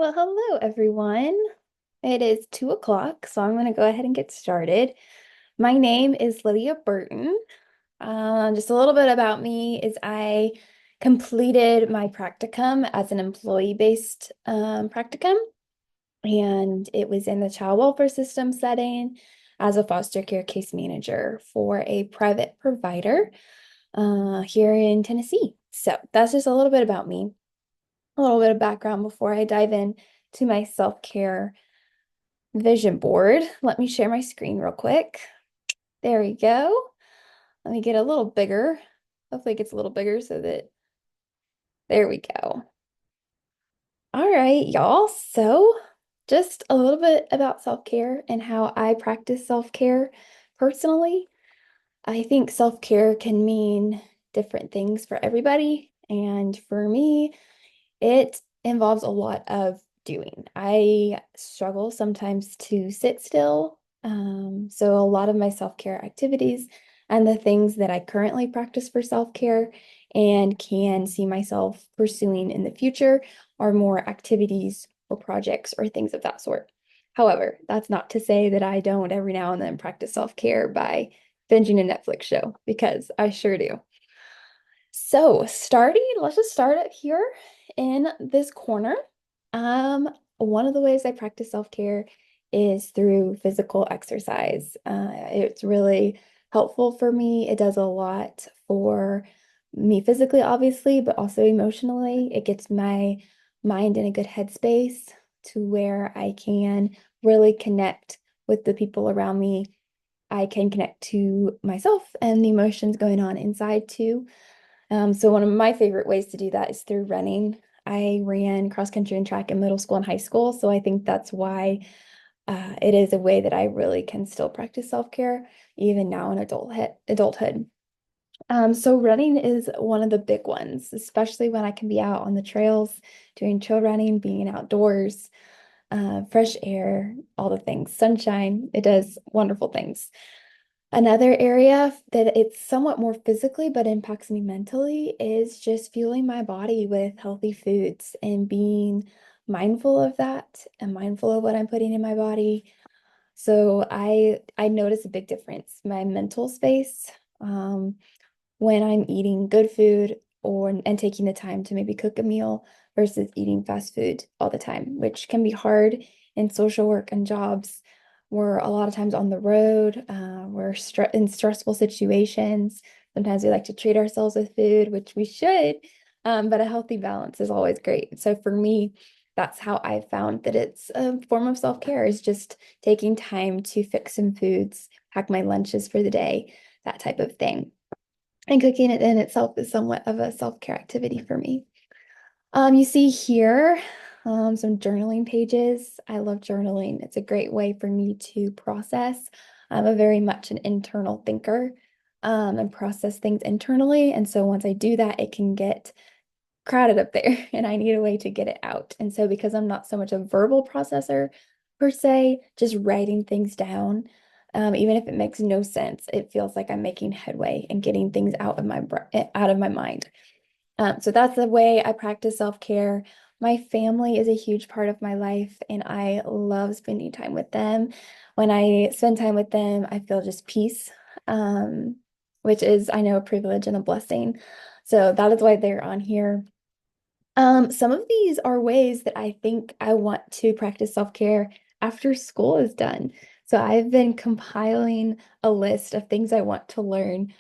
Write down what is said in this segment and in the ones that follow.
Well, hello everyone. It is 2 o'clock, so I'm going to go ahead and get started. My name is Lydia Burton. Just a little bit about me is I completed my practicum as an employee-based practicum, and it was in the child welfare system setting as a foster care case manager for a private provider here in Tennessee. So that's just a little bit about me, a little bit of background before I dive in to my self-care vision board. Let me share my screen real quick. There we go. Let me get a little bigger. Hopefully it gets a little bigger so that there we go. All right, y'all. So just a little bit about self-care and how I practice self-care personally. I think self-care can mean different things for everybody. And for me, it involves a lot of doing. I struggle sometimes to sit still. So a lot of my self-care activities and the things that I currently practice for self-care and can see myself pursuing in the future are more activities or projects or things of that sort. However, that's not to say that I don't every now and then practice self-care by binging a Netflix show, because I sure do. So let's just start it here in this corner. One of the ways I practice self-care is through physical exercise. It's really helpful for me. It does a lot for me physically, obviously, but also emotionally. It gets my mind in a good headspace to where I can really connect with the people around me. I can connect to myself and the emotions going on inside too. So one of my favorite ways to do that is through running. I ran cross country and track in middle school and high school, so I think that's why it is a way that I really can still practice self-care even now in adulthood. So running is one of the big ones, especially when I can be out on the trails doing trail running, being outdoors, fresh air, all the things, sunshine. It does wonderful things. Another area that it's somewhat more physically but impacts me mentally is just fueling my body with healthy foods and being mindful of that and mindful of what I'm putting in my body. So I notice a big difference. My mental space, when I'm eating good food or and taking the time to maybe cook a meal versus eating fast food all the time, which can be hard in social work and jobs. We're a lot of times on the road. We're in stressful situations. Sometimes we like to treat ourselves with food, which we should, but a healthy balance is always great. So for me, that's how I found that it's a form of self-care is just taking time to fix some foods, pack my lunches for the day, that type of thing. And cooking it in itself is somewhat of a self-care activity for me. You see here some journaling pages. I love journaling. It's a great way for me to process. I'm a very much an internal thinker and process things internally. And so once I do that, it can get crowded up there and I need a way to get it out. And so because I'm not so much a verbal processor per se, just writing things down, even if it makes no sense, it feels like I'm making headway and getting things out of my mind. So that's the way I practice self-care. My family is a huge part of my life, and I love spending time with them. When I spend time with them, I feel just peace, um, which is, I know, a privilege and a blessing. So that is why they're on here. Some of these are ways that I think I want to practice self-care after school is done. So I've been compiling a list of things I want to learn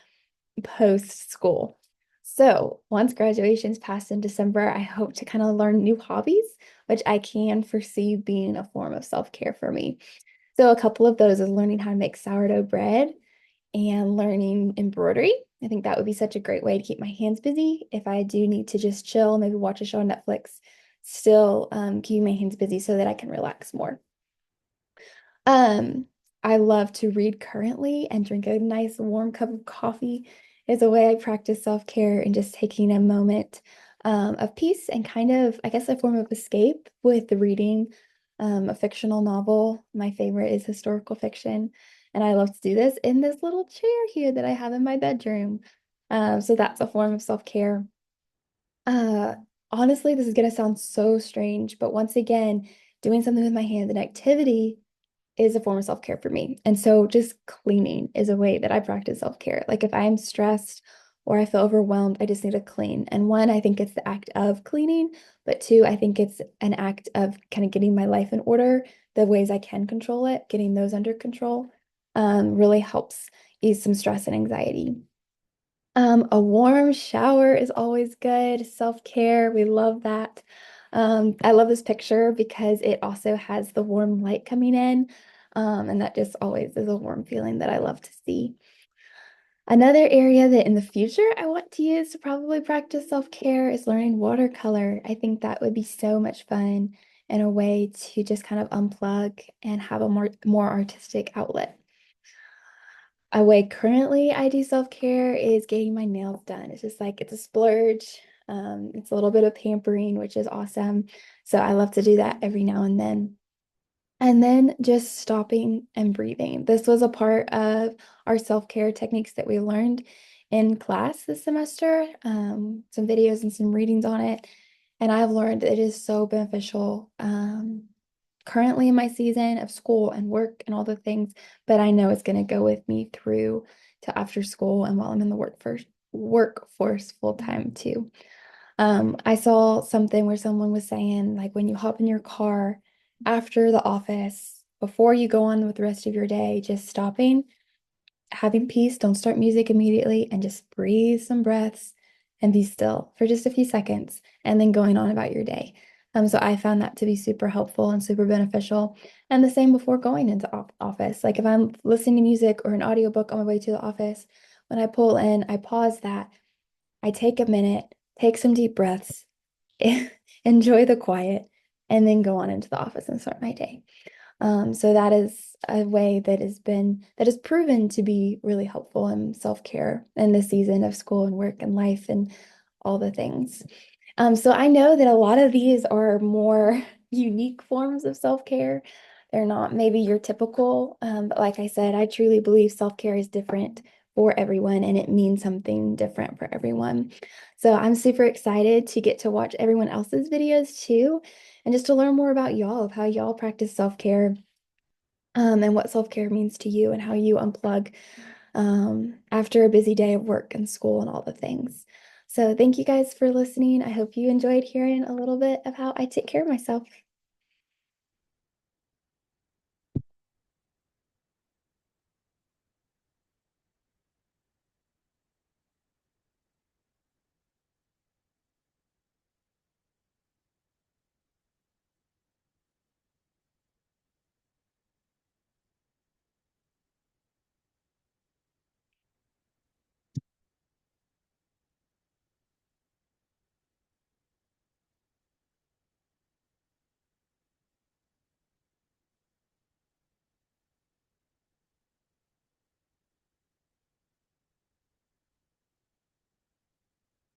post school. So once graduation's passed in December, I hope to kind of learn new hobbies, which I can foresee being a form of self-care for me. So a couple of those is learning how to make sourdough bread and learning embroidery. I think that would be such a great way to keep my hands busy if I do need to just chill, maybe watch a show on Netflix, still keep my hands busy so that I can relax more. Um, I love to read currently and drink a nice warm cup of coffee is a way I practice self-care and just taking a moment of peace and kind of, I guess, a form of escape with reading a fictional novel. My favorite is historical fiction, and I love to do this in this little chair here that I have in my bedroom. So that's a form of self-care. honestly, this is gonna sound so strange, but once again, doing something with my hands and activity is a form of self-care for me. And so just cleaning is a way that I practice self-care. Like if I'm stressed or I feel overwhelmed, I just need to clean. And one, I think it's the act of cleaning, but two, I think it's an act of kind of getting my life in order, the ways I can control it, getting those under control, really helps ease some stress and anxiety. A warm shower is always good. Self-care, we love that. I love this picture because it also has the warm light coming in. And that just always is a warm feeling that I love to see. Another area that in the future I want to use to probably practice self-care is learning watercolor. I think that would be so much fun and a way to just kind of unplug and have a more artistic outlet. A way currently I do self-care is getting my nails done. It's just like it's a splurge. It's a little bit of pampering, which is awesome. So I love to do that every now and then. And then just stopping and breathing. This was a part of our self-care techniques that we learned in class this semester. Some videos and some readings on it. And I've learned it is so beneficial. Currently in my season of school and work and all the things, but I know it's going to go with me through to after school and while I'm in the workforce full time too. I saw something where someone was saying like when you hop in your car after the office, before you go on with the rest of your day, just stopping, having peace, don't start music immediately, and just breathe some breaths and be still for just a few seconds and then going on about your day. So I found that to be super helpful and super beneficial. And the same before going into office. Like if I'm listening to music or an audiobook on my way to the office, when I pull in, I pause that, I take a minute, take some deep breaths, enjoy the quiet, and then go on into the office and start my day. So that is a way that has proven to be really helpful in self-care in this season of school and work and life and all the things. So I know that a lot of these are more unique forms of self-care. They're not maybe your typical, but like I said, I truly believe self-care is different for everyone and it means something different for everyone. So I'm super excited to get to watch everyone else's videos too, and just to learn more about y'all, of how y'all practice self-care, and what self-care means to you and how you unplug after a busy day of work and school and all the things. So thank you guys for listening. I hope you enjoyed hearing a little bit of how I take care of myself.